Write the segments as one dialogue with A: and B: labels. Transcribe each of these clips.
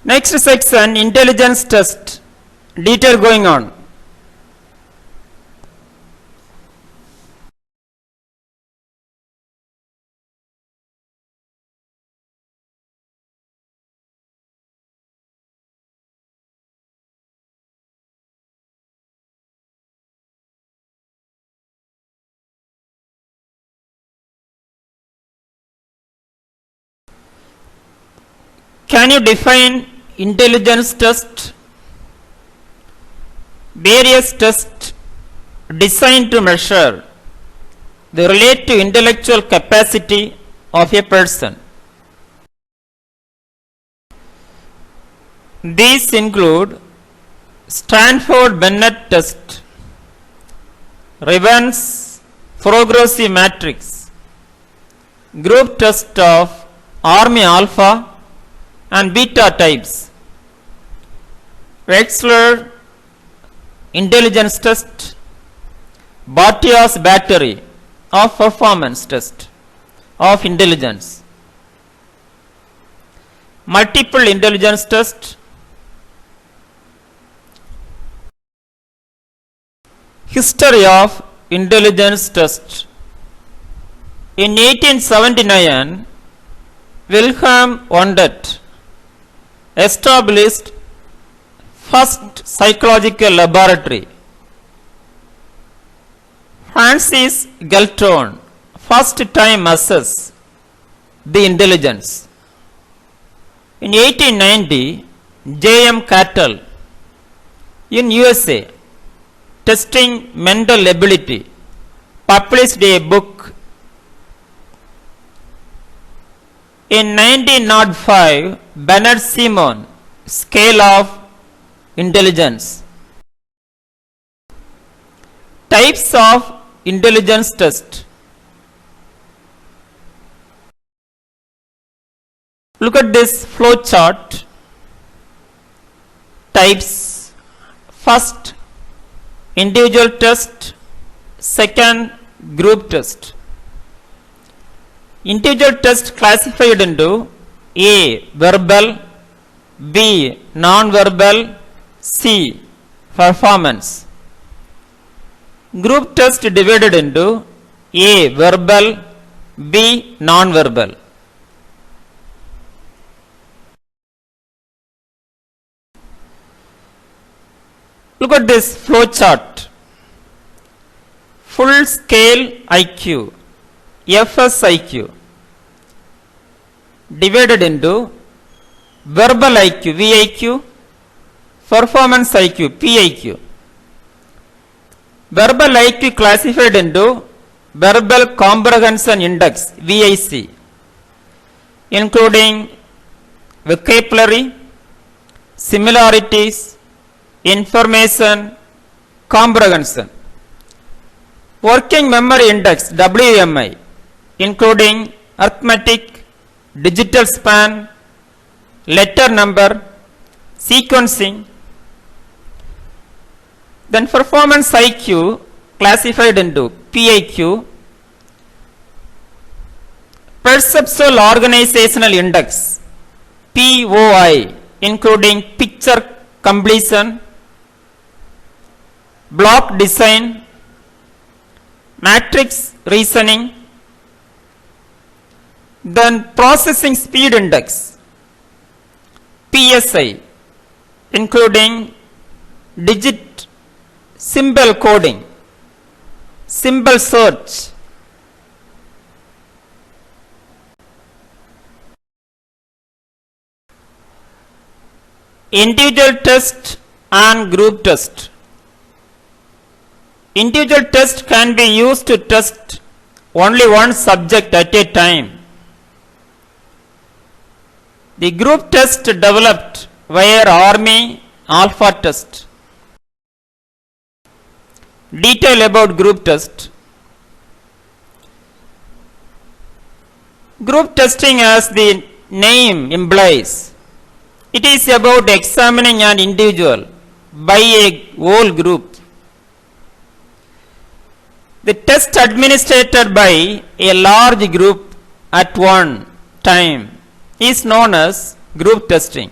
A: Next section, intelligence test. Detail going on. Can you define intelligence test? Various tests designed to measure the relative intellectual capacity of a person. These include Stanford Binet test, Revan's progressive matrix, group test of Army alpha and beta types, Wechsler intelligence test, Bhatia's battery of performance test of intelligence, multiple intelligence test, history of intelligence test. In 1879, Wilhelm Wundt established first psychological laboratory. Francis Galton first time assessed the intelligence. In 1890, J.M. Cattell in USA testing mental ability published a book. In 1905, Bernard Simon scale of intelligence. Types of intelligence test. Look at this flow chart. Types. First, individual test. Second, group test. Individual test classified into A. Verbal, B. Non-verbal, C. Performance. Group test divided into A. Verbal, B. Non-verbal. Look at this flow chart. Full scale IQ, FSIQ, divided into verbal IQ, VIQ, performance IQ, PIQ. Verbal IQ classified into verbal comprehension index, VIC, including vocabulary, similarities, information, comprehension. Working memory index, WMI, including arithmetic, digital span, letter number, sequencing. Then performance IQ classified into PIQ, perceptual organizational index, POI, including picture completion, block design, matrix reasoning. Then processing speed index, PSI, including digit symbol coding, symbol search. Individual test and group test. Individual test can be used to test only one subject at a time. The group test developed via Army alpha test. Detail about group test. Group testing, as the name implies, it is about examining an individual by a whole group. The test administered by a large group at one time is known as group testing.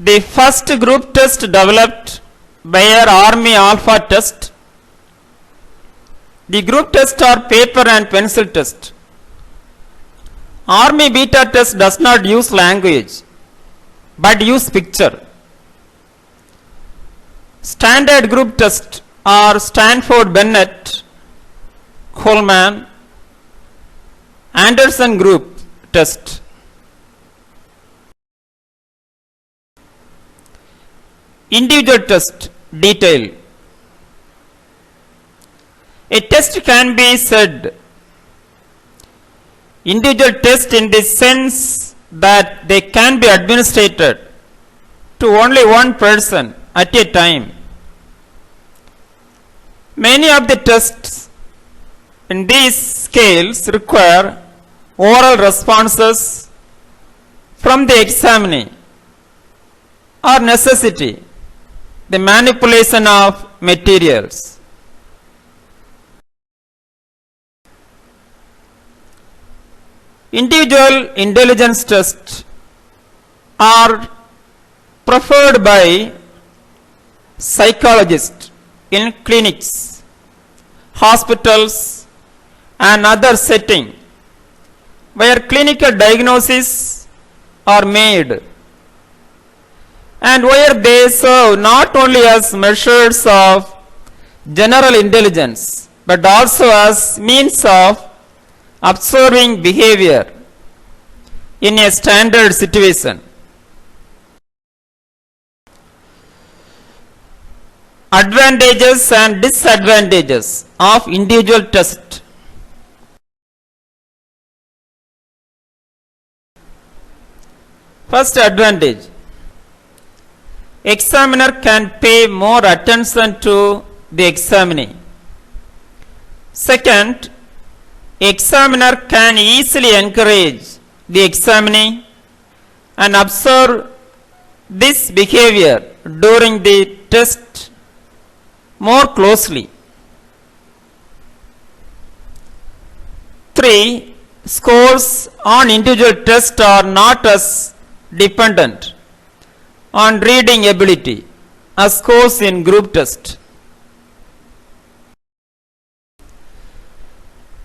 A: The first group test developed by our Army Alpha test. The group test are paper and pencil test. Army Beta test does not use language but use picture. Standard group test are Stanford Bennett, Coleman, Anderson group test. Individual test detail. A test can be said individual test in the sense that they can be administered to only one person at a time. Many of the tests in these scales require oral responses from the examinee or necessity the manipulation of materials. Individual intelligence tests are preferred by psychologists in clinics, hospitals, and other settings where clinical diagnoses are made and where they serve not only as measures of general intelligence but also as means of observing behavior in a standard situation. Advantages and disadvantages of individual test. First advantage, examiner can pay more attention to the examinee. Second, examiner can easily encourage the examinee and observe this behavior during the test more closely. 3. Scores on individual test are not as dependent on reading ability as scores in group test.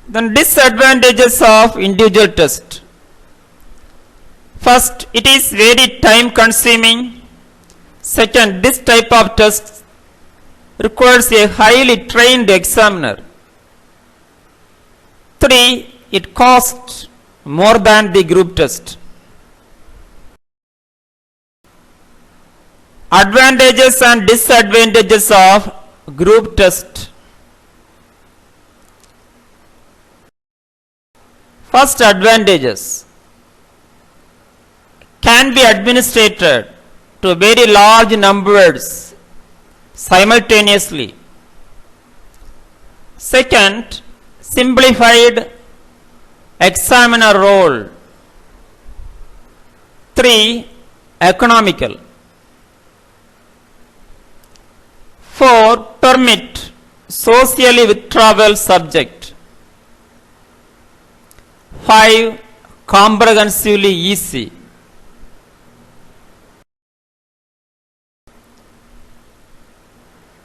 A: Then disadvantages of individual test. First, it is very time consuming. Second, this type of test requires a highly trained examiner. 3. It costs more than the group test. Advantages and disadvantages of group test. First, advantages can be administered to very large numbers simultaneously. Second, simplified examiner role. 3. Economical. 4. Permit socially withdrawal subject. 5. Comprehensively easy.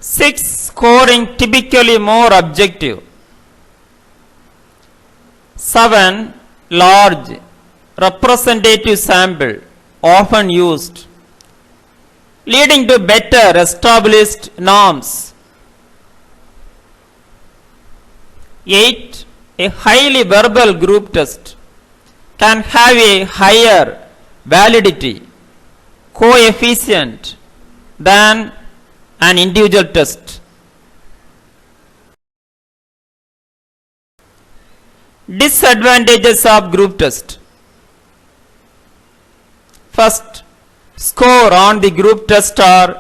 A: 6. Scoring typically more objective. 7. Large representative sample often used, leading to better established norms. 8. A highly verbal group test can have a higher validity coefficient than an individual test. Disadvantages of group test. First, score on the group test are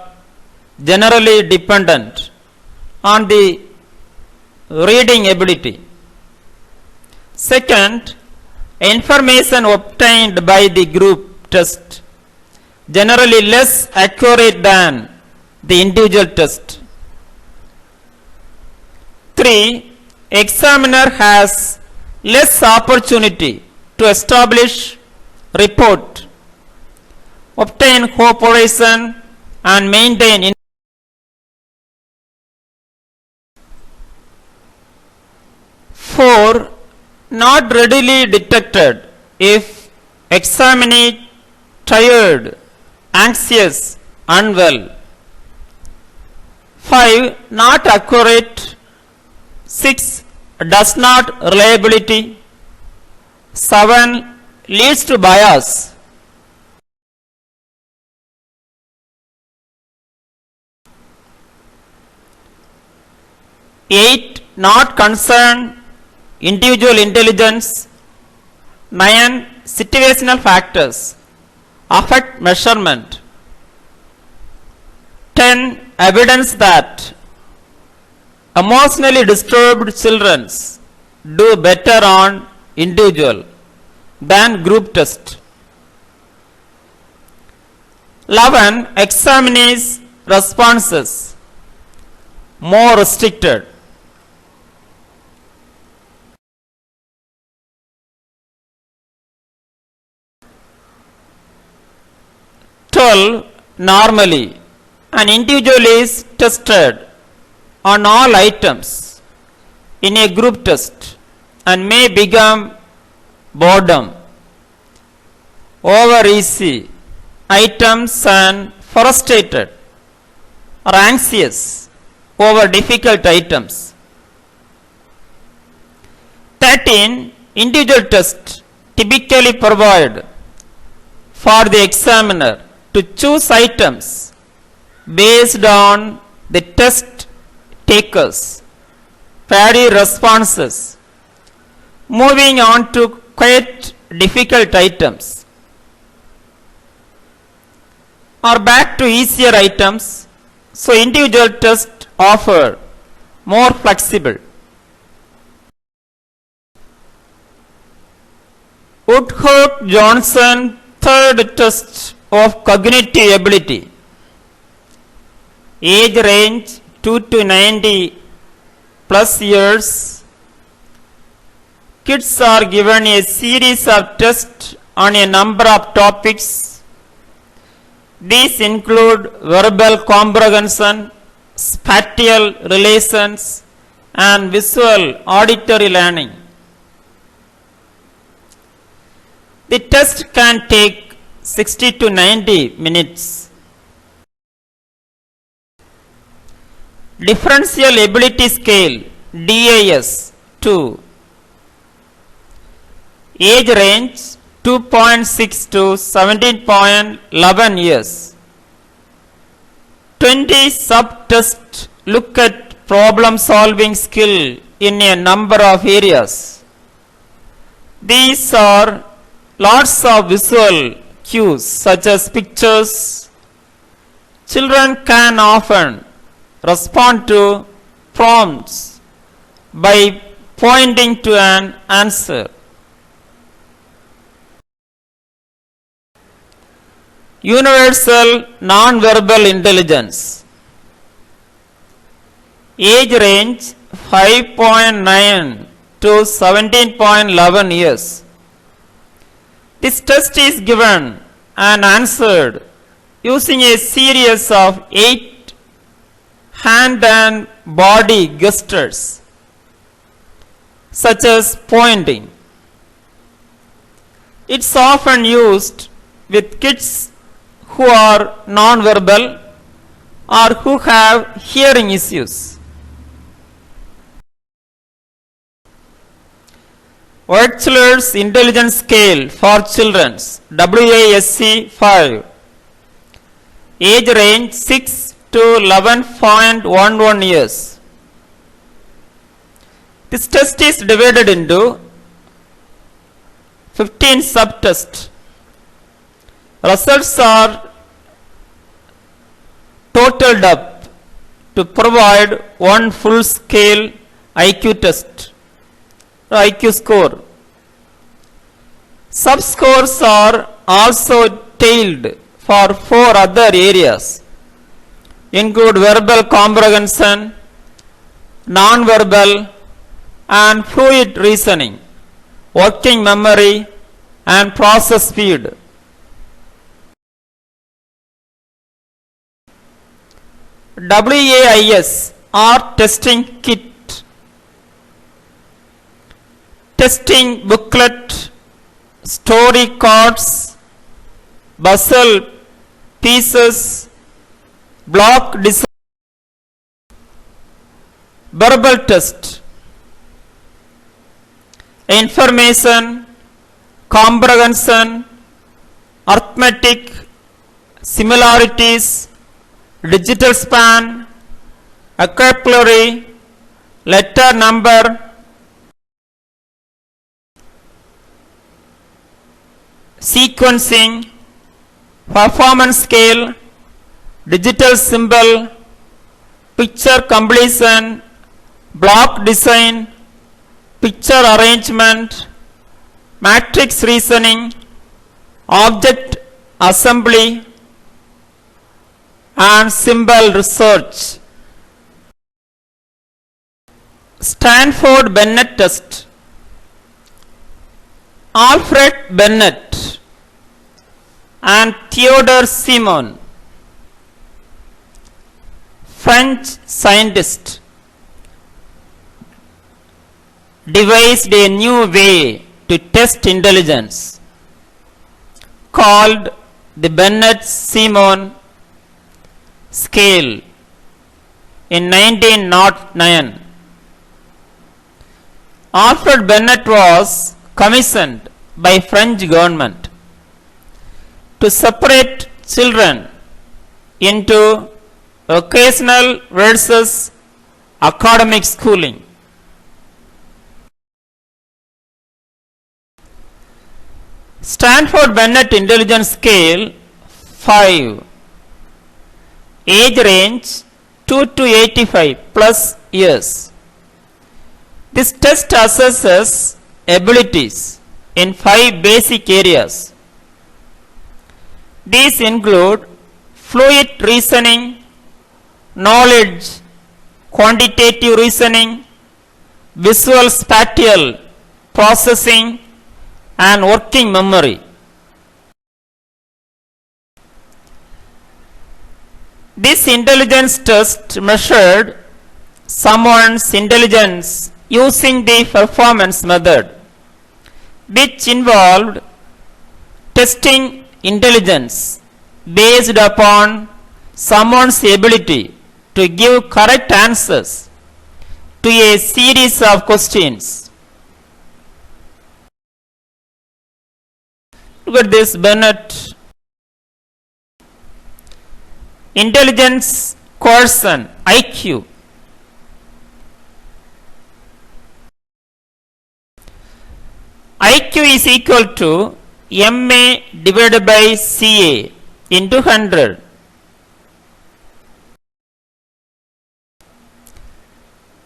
A: generally dependent on the reading ability. Second, information obtained by the group test generally less accurate than the individual test. 3. Examiner has less opportunity to establish report obtain cooperation, and maintain. 4. Not readily detected if examinee tired, anxious, unwell. 5. Not accurate. 6. Does not reliability. 7. Leads to bias. 8. Not concern individual intelligence. 9. Situational factors affect measurement. 10. Evidence that emotionally disturbed children do better on individual than group test. 11. Examinees responses more restricted. 12. Normally, an individual is tested on all items in a group test and may become boredom over easy items and frustrated or anxious over difficult items. 13. Individual tests typically provide for the examiner to choose items based on the test takers' varied responses, moving on to quite difficult items or back to easier items, so individual tests offer more flexible. Woodcock Johnson third test of cognitive ability. Age range 2 to 90 plus years. Kids are given a series of tests on a number of topics. These include verbal comprehension, spatial relations, and visual auditory learning. The test can take 60 to 90 minutes. Differential Ability Scale DAS 2. Age range 2.6 to 17.11 years. 20 sub-tests look at problem solving skill in a number of areas. These are lots of visual cues such as pictures. Children can often respond to prompts by pointing to an answer. Universal non-verbal intelligence. Age range 5.9 to 17.11 years. This test is given and answered using a series of 8 hand and body gestures, such as pointing. It's often used with kids who are non-verbal or who have hearing issues. Wechsler's Intelligence Scale for Children WASC 5. Age range 6 to 11.11 years. This test is divided into 15 subtests. Results are totaled up to provide one full scale IQ test, IQ score. Subscores are also tailed for 4 other areas, include verbal comprehension, non-verbal, and fluid reasoning, working memory, and process speed. WAIS or testing kit, testing booklet, story cards, puzzle pieces, block design, verbal test, information, comprehension, arithmetic, similarities, digital span, vocabulary, letter number, sequencing, performance scale, digital symbol, picture completion, block design, picture arrangement, matrix reasoning, object assembly, and symbol research. Stanford Binet test. Alfred Binet and Theodore Simon, French scientist, devised a new way to test intelligence called the Binet-Simon scale in 1909. Alfred Binet was commissioned by French government to separate children into vocational versus academic schooling. Stanford Binet Intelligence Scale 5. Age range 2 to 85 plus years. This test assesses abilities in 5 basic areas. These include fluid reasoning, knowledge, quantitative reasoning, visual spatial processing, and working memory. This intelligence test measured someone's intelligence using the performance method, which involved testing intelligence based upon someone's ability to give correct answers to a series of questions. Look at this Binet. Intelligence quotient, IQ. IQ is equal to MA divided by CA into 100.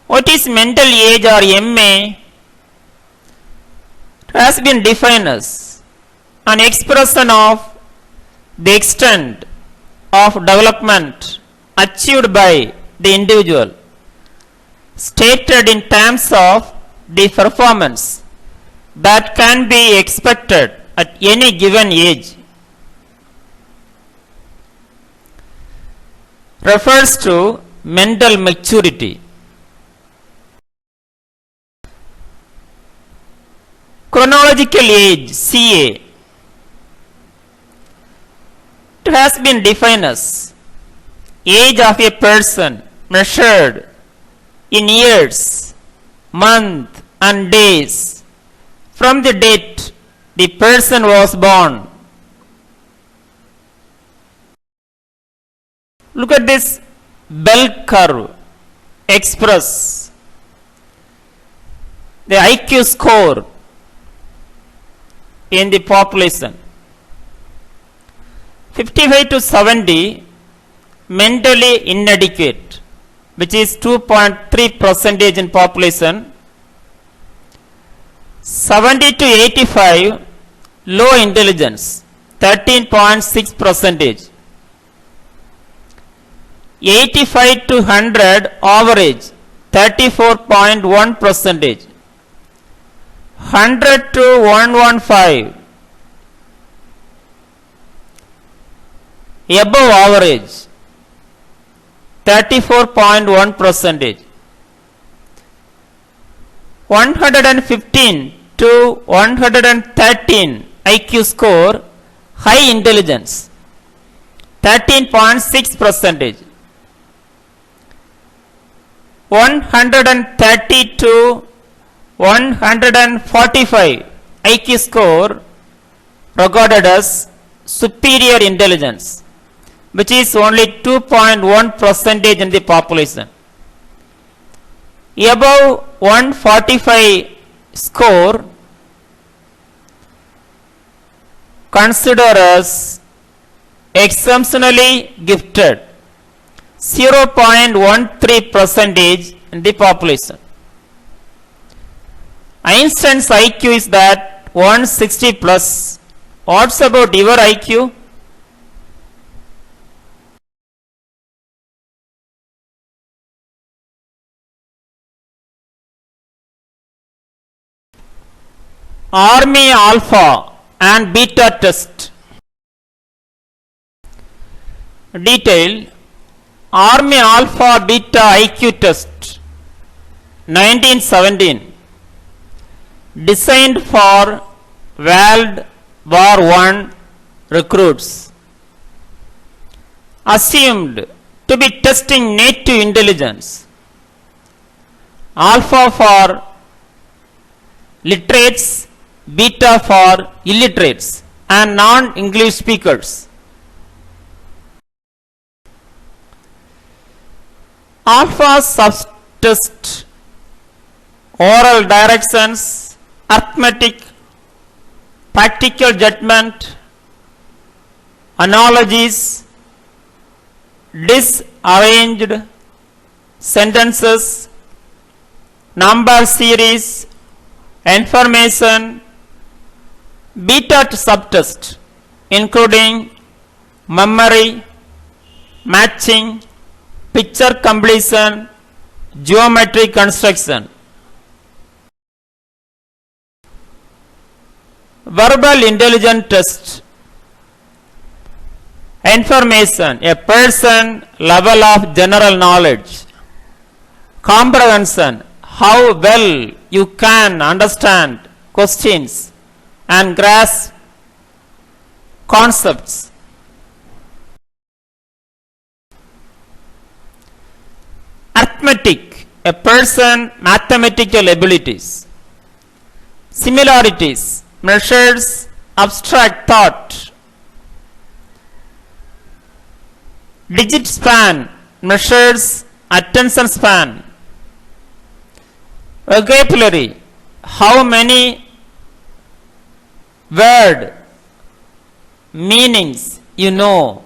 A: What is mental age or MA? It has been defined as an expression of the extent of development achieved by the individual, stated in terms of the performance that can be expected at any given age. Refers to mental maturity. Chronological age, CA. It has been defined as age of a person measured in years, months, and days from the date the person was born. Look at this bell curve express the IQ score in the population. 55 to 70 mentally inadequate, which is 2.3% in population. 70 to 85 low intelligence, 13.6%. 85 to 100 average, 34.1%. 100 to 115 above average, 34.1%. 115 to 113 IQ score, high intelligence, 13.6%. 130 to 145 IQ score regarded as superior intelligence, which is only 2.1% in the population. Above 145 score considered as exceptionally gifted, 0.13% in the population. Einstein's IQ is that 160 plus. What's about your IQ? Army Alpha and Beta test. Detail: Army Alpha Beta IQ test, 1917, designed for World War I recruits, assumed to be testing native intelligence. Alpha for literates, beta for illiterates and non-English speakers. Alpha subtest: oral directions, arithmetic, practical judgment, analogies, disarranged sentences, number series, information. Beta subtest including memory, matching, picture completion, geometry construction. Verbal intelligence test. Information: a person level of general knowledge. Comprehension: how well you can understand questions and grasp concepts. Arithmetic: a person mathematical abilities. Similarities: measures abstract thought. Digit span measures attention span. Vocabulary: how many word meanings you know.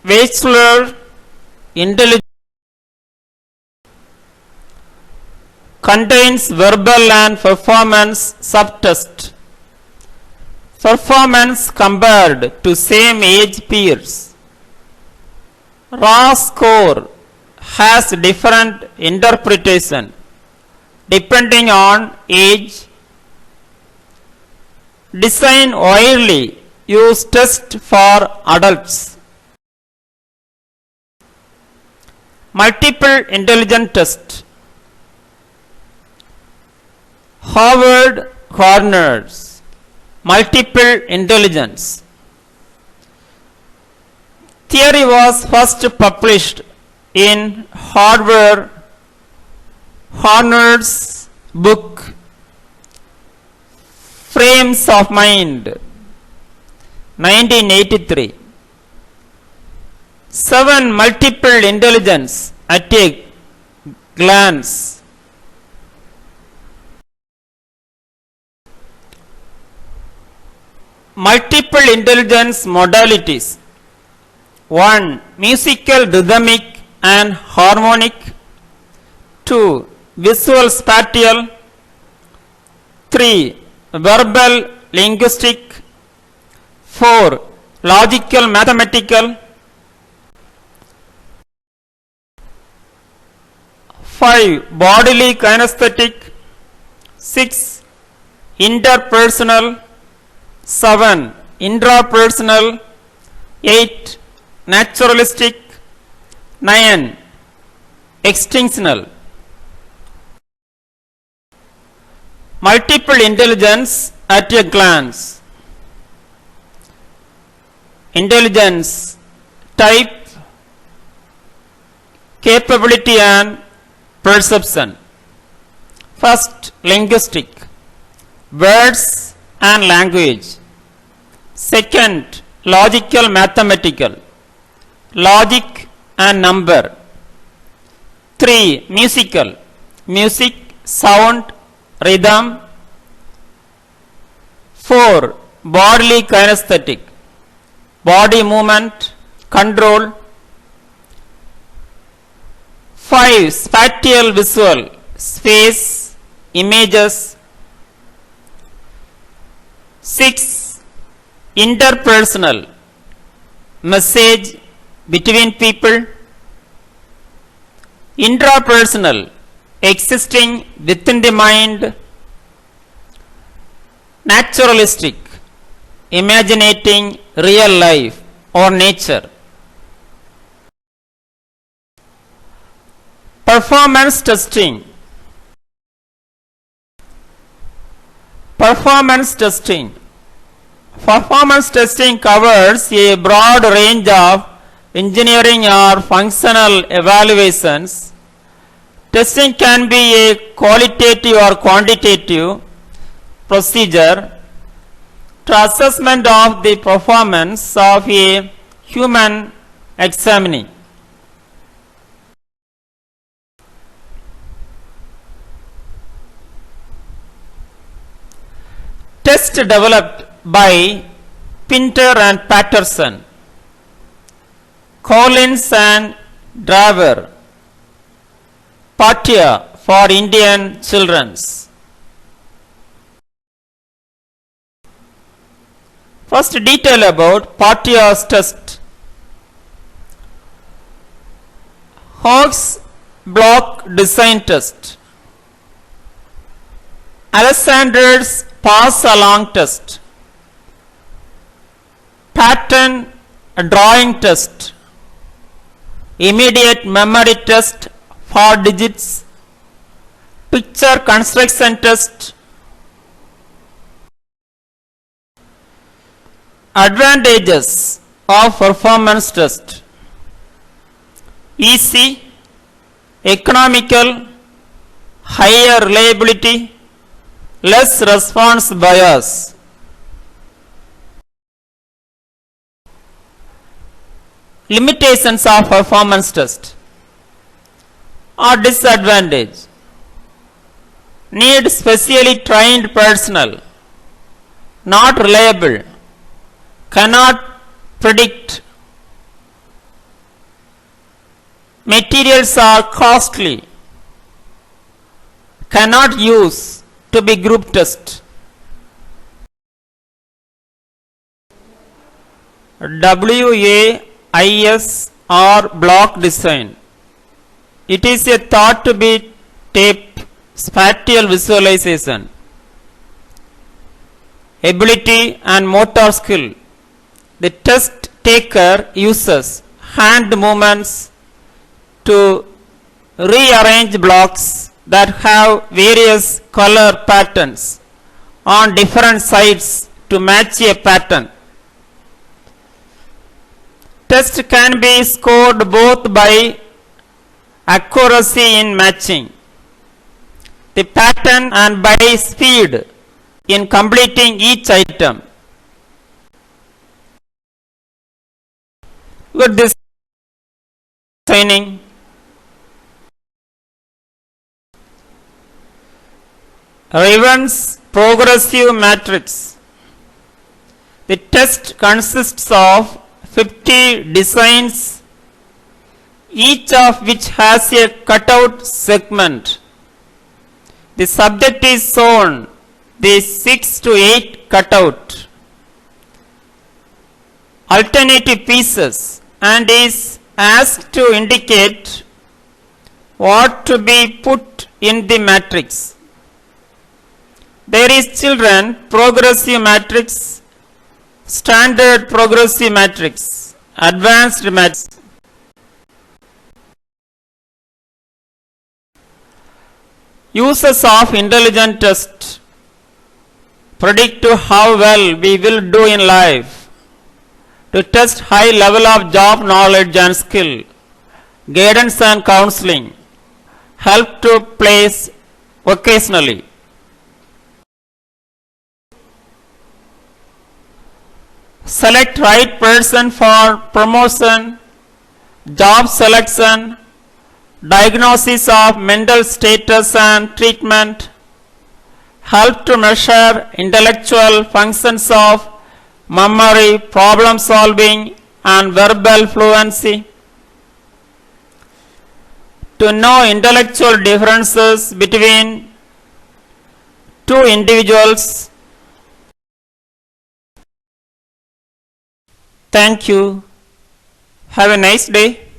A: Vestibular intelligence contains verbal and performance subtest. Performance compared to same age peers. Raw score has different interpretation depending on age. Design widely used test for adults. Multiple intelligence test. Howard Gardner's multiple intelligence theory was first published in Howard Gardner's book Frames of Mind, 1983. 7 multiple intelligence at a glance. Multiple intelligence modalities. 1. Musical, rhythmic and harmonic. 2. Visual spatial. 3. Verbal linguistic. 4. Logical mathematical. 5. Bodily kinesthetic. 6. Interpersonal. 7. intrapersonal, 8 naturalistic, 9 extinctional. Multiple intelligence at a glance. Intelligence type, capability and perception. First, linguistic, words and language. Second, logical mathematical, logic and number. 3, musical, music, sound, rhythm. 4, bodily kinesthetic, body movement, control. 5, spatial visual, space, images. 6, interpersonal, message between people. Intrapersonal, existing within the mind. Naturalistic, imaginating real life or nature. Performance testing. Performance testing. Performance testing covers a broad range of engineering or functional evaluations. Testing can be a qualitative or quantitative procedure to assessment of the performance of a human examinee. Test developed by Pinter and Patterson, Collins and Draver, Patia for Indian children's. First, detail about Patia's test. Hawkes block design test, Alexander's pass along test, pattern drawing test, immediate memory test 4 digits, picture construction test. Advantages of performance test: easy, economical, higher reliability, less response bias. Limitations of performance test or disadvantage: need specially trained personnel, not reliable, cannot predict, materials are costly, cannot use to be group test. WAIS or block design. It is a thought to be tape spatial visualization. Ability and motor skill. The test taker uses hand movements to rearrange blocks that have various color patterns on different sides to match a pattern. Test can be scored both by accuracy in matching the pattern and by speed in completing each item. With this training, Raven's progressive matrix. The test consists of 50 designs, each of which has a cutout segment. The subject is shown the 6 to 8 cutout alternative pieces and is asked to indicate what to be put in the matrix. There is children progressive matrix, Standard progressive matrix, advanced matrix. Uses of intelligent test predict how well we will do in life. To test high level of job knowledge and skill, guidance and counseling help to place vocationally. Select right person for promotion, job selection, diagnosis of mental status and treatment, help to measure intellectual functions of memory, problem solving and verbal fluency. To know intellectual differences between two individuals. Thank you. Have a nice day.